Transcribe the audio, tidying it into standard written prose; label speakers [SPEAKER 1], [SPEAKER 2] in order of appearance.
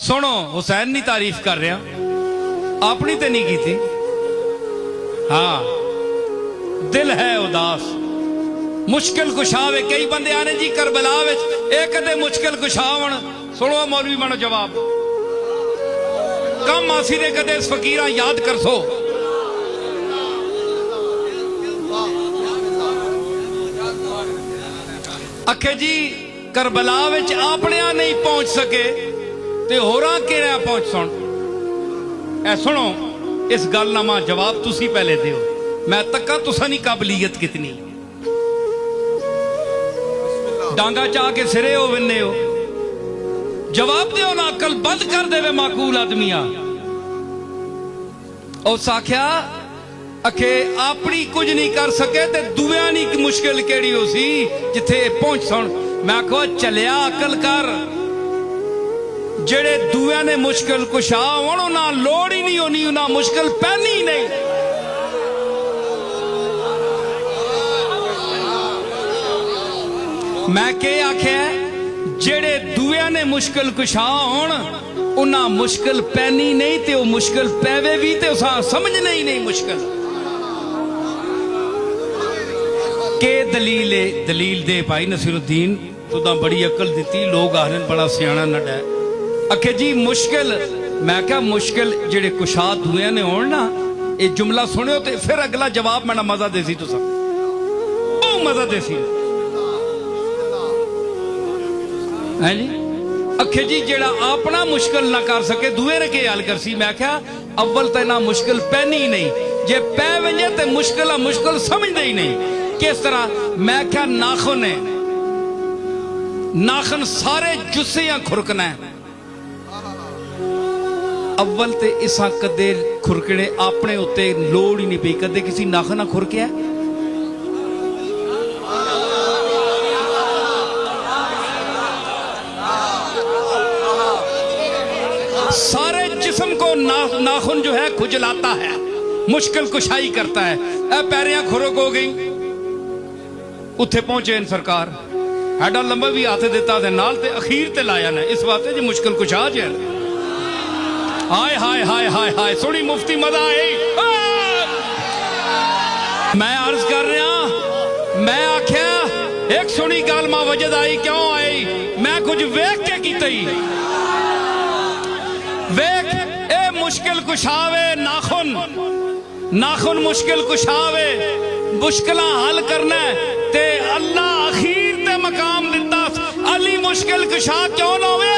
[SPEAKER 1] सुनो हुसैन नी तारीफ कर रहा, अपनी तो नहीं की थी। हाँ दिल है उदास, मुश्किल कुशावे। कई बंदे आने जी करबला एक कदे मुश्किल कुशावन। सुनो मौलवी बनो जवाब, कम आसी ने कदे फकीरा याद कर सो। अखे जी करबला विच अपने नहीं पहुंच सके ते होरां किहड़ा पहुंच सुन। ए सुनो इस गल ना मां जवाब तुसी पहले दियो, मैं तक्का तुसा नहीं काबलियत कितनी। डांगा चाह के सिरे हो विन्ने हो, जवाब दियो ना, अकल बंद कर देवे माकूल आदमिया। उस आख्या अखे अपनी कुछ नहीं कर सके ते दुआ नहीं मुश्किल केड़ी हो सी जिथे पहुंच सुन। मैं आखो चलिया अकल कर, जेड़े दुआ ने मुश्किल कुशा होण ना लोड़ ही नहीं होनी, ना मुश्किल पैनी ही नहीं। मैं के आख्या जेड़े दुआ ने मुश्किल कुशा होण उन्ना मुश्किल पैनी नहीं, ते मुश्किल पैवे भी ते समझना ही नहीं मुश्किल। के दलील है, दलील दे भाई नसीरुद्दीन, तुदा बड़ी अकल दी, लोग आखन बड़ा सियाना नडा। अखे जी मुश्किल, मैं क्या मुश्किल जेड़े कुशा दुआ ने होण ना, ये जुमला सुनियो ते फिर अगला जवाब मैं मजा देसी, तुसा बहुत मजा देसी है जी। अखे जी जेड़ा अपना मुश्किल ना कर सके दुए ने के हल कर सी। मैं क्या अव्वल तो ना मुश्किल पैनी ही नहीं, जे पै वजे तो मुश्किल मुश्किल समझते ही नहीं। किस तरह? मैं क्या नाखुन है, नाखन सारे जुस्सियां खुरकना है। अव्वल ते इसा कदे खुरकने अपने उत्ते लोड़ ही नहीं पई, कदे किसी नाखन खुरकिया? सारे जिस्म को नाखून जो है खुजलाता है, मुश्किल कुशाई करता है। पैरियां खुरक हो गई, उत्थे पहुंचे इन सरकार, हैडा लंबा भी हाथ दिता ते नाल ते अखीर ते लाया ने, इस वास्ते जी मुश्किल कुशा जे। हाय हाय हाय हाय हाय, सोनी मुफ्ती मजा आई। मैं अर्ज कर रहा, मैं आख्या एक सुनी गल मां वजद आई, क्यों आई? मैं कुछ वेख के की वेख ए मुश्किल कुशावे नाखुन, नाखुन मुश्किल कुशावे, मुश्किल हल करना ते अल्लाह अखीर ते मकाम दिता। अली मुश्किल कुशा क्यों ना होवे?